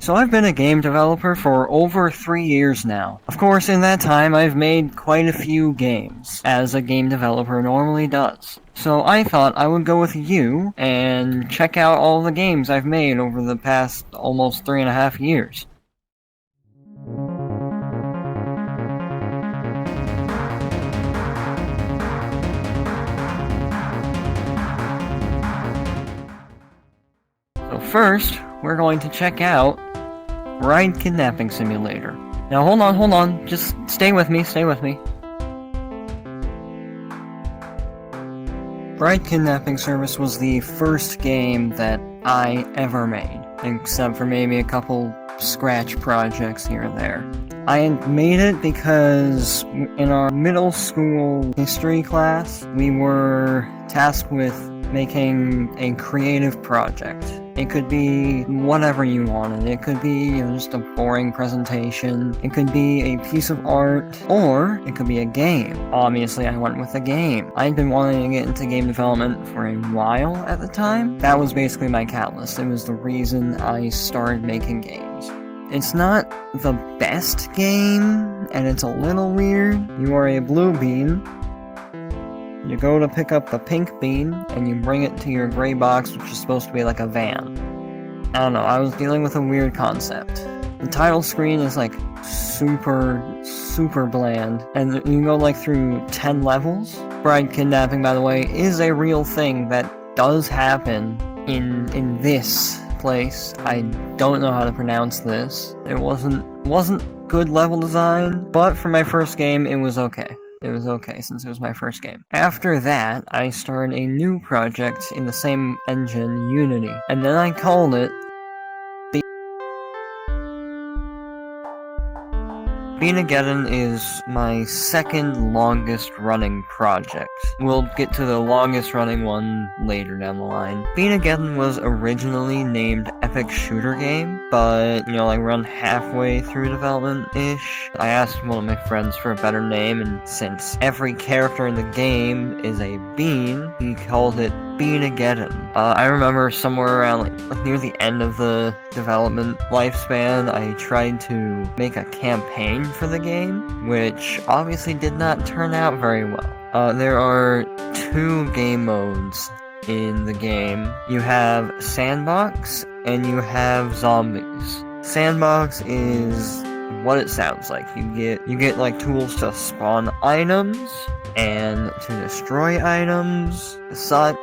So I've been a game developer for over 3 years now. Of course, in that time, I've made quite a few games, as a game developer normally does. So I thought I would go with you and check out all the games I've made over the past almost 3.5 years. So first, we're going to check out Bride Kidnapping Simulator. Now hold on, just stay with me. Bride Kidnapping Service was the first game that I ever made, except for maybe a couple scratch projects here and there. I made it because in our middle school history class, we were tasked with making a creative project. It could be whatever you wanted. It could be just a boring presentation. It could be a piece of art, or it could be a game. Obviously, I went with a game. I'd been wanting to get into game development for a while at the time. That was basically my catalyst. It was the reason I started making games. It's not the best game, and it's a little weird. You are a blue bean. You go to pick up the pink bean, and you bring it to your gray box, which is supposed to be like a van. I don't know, I was dealing with a weird concept. The title screen is like super bland, and you can go like through 10 levels. Bride kidnapping, by the way, is a real thing that does happen in this place. I don't know how to pronounce this. It wasn't good level design, but for my first game, it was okay. It was okay, since it was my first game. After that, I started a new project in the same engine, Unity, and then I called it Beanageddon is my second longest running project. We'll get to the longest running one later down the line. Beanageddon was originally named Epic Shooter Game, but, like around halfway through development-ish, I asked one of my friends for a better name, and since every character in the game is a bean, he called it Beanageddon. I remember somewhere around like near the end of the development lifespan, I tried to make a campaign for the game, which obviously did not turn out very well. There are 2 game modes in the game. You have Sandbox and you have Zombies. Sandbox is what it sounds like. You get like tools to spawn items and to destroy items, such,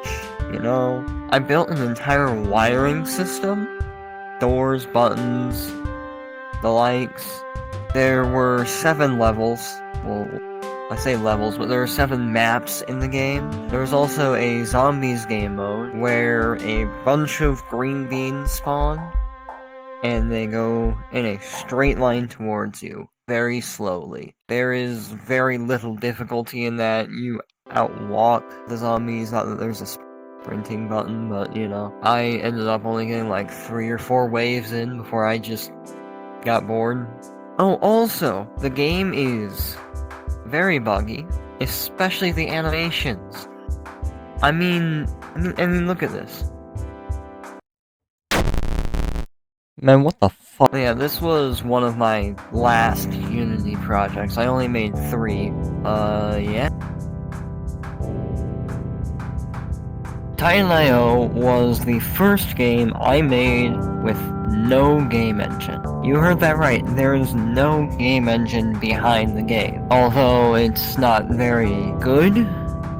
I built an entire wiring system, doors, buttons, the likes. There were 7 levels, well, I say levels, but there were 7 maps in the game. There was also a Zombies game mode, where a bunch of green beans spawn, and they go in a straight line towards you, very slowly. There is very little difficulty in that. You outwalk the zombies, not that there's a sprinting button, but, I ended up only getting like 3 or 4 waves in before I just got bored. Oh, also, the game is very buggy, especially the animations. I mean, look at this. Man, what the fuck? Yeah, this was one of my last Unity projects. I only made 3. Yeah. Titan.io was the first game I made with no game engine. You heard that right, there is no game engine behind the game. Although it's not very good,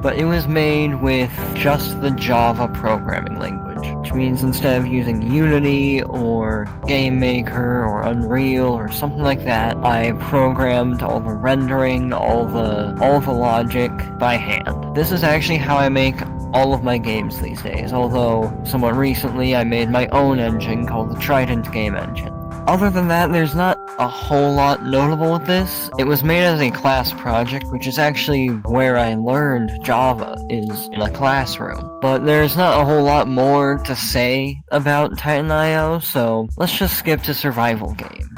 but it was made with just the Java programming language, which means instead of using Unity or Game Maker or Unreal or something like that, I programmed all the rendering, all the logic by hand. This is actually how I make all of my games these days, although somewhat recently I made my own engine called the Trident game engine. Other than that, there's not a whole lot notable with this. It was made as a class project, which is actually where I learned Java, is in a classroom. But there's not a whole lot more to say about Titan.io, so let's just skip to survival game.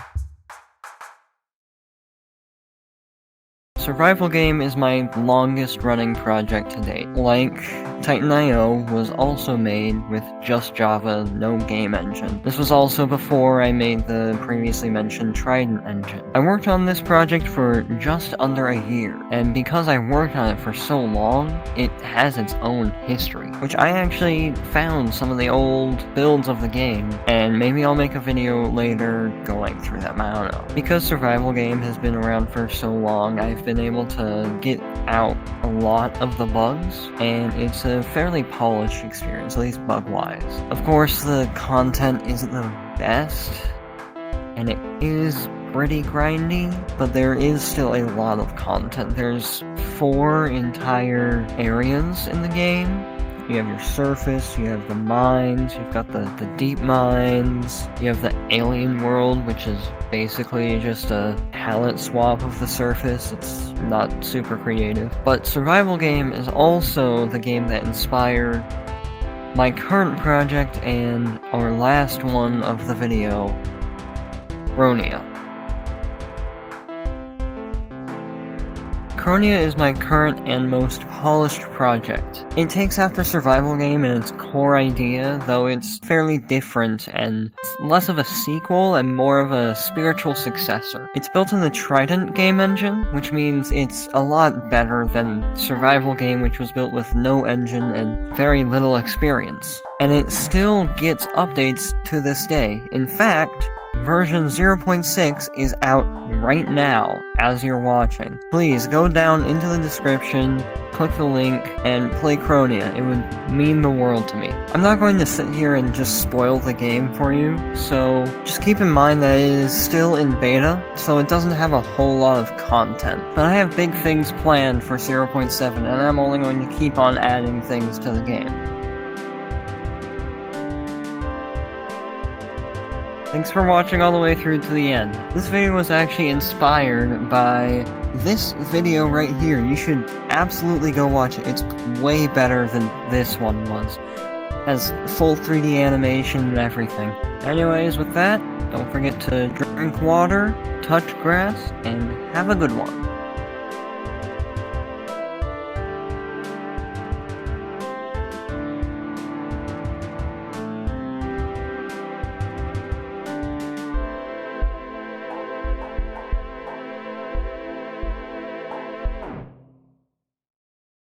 Survival game is my longest running project to date. Like Titan.io was also made with just Java, no game engine. This was also before I made the previously mentioned Trident engine. I worked on this project for just under a year, and because I worked on it for so long, it has its own history, which I actually found some of the old builds of the game, and maybe I'll make a video later going through them, I don't know. Because survival game has been around for so long, I've been able to get out a lot of the bugs, and it's a fairly polished experience, at least bug-wise. Of course, the content isn't the best, and it is pretty grindy, but there is still a lot of content. There's 4 entire areas in the game. You have your surface, you have the mines, you've got the deep mines, you have the alien world, which is basically just a palette swap of the surface. It's not super creative. But survival game is also the game that inspired my current project and our last one of the video, Kronia. Kronia is my current and most polished project. It takes after survival game in its core idea, though it's fairly different and less of a sequel and more of a spiritual successor. It's built in the Trident game engine, which means it's a lot better than survival game, which was built with no engine and very little experience. And it still gets updates to this day. In fact, version 0.6 is out right now as you're watching. Please go down into the description, click the link, and play Kronia. It would mean the world to me. I'm not going to sit here and just spoil the game for you, so just keep in mind that it is still in beta, so it doesn't have a whole lot of content. But I have big things planned for 0.7, and I'm only going to keep on adding things to the game. Thanks for watching all the way through to the end. This video was actually inspired by this video right here. You should absolutely go watch it. It's way better than this one was. It has full 3D animation and everything. Anyways, with that, don't forget to drink water, touch grass, and have a good one.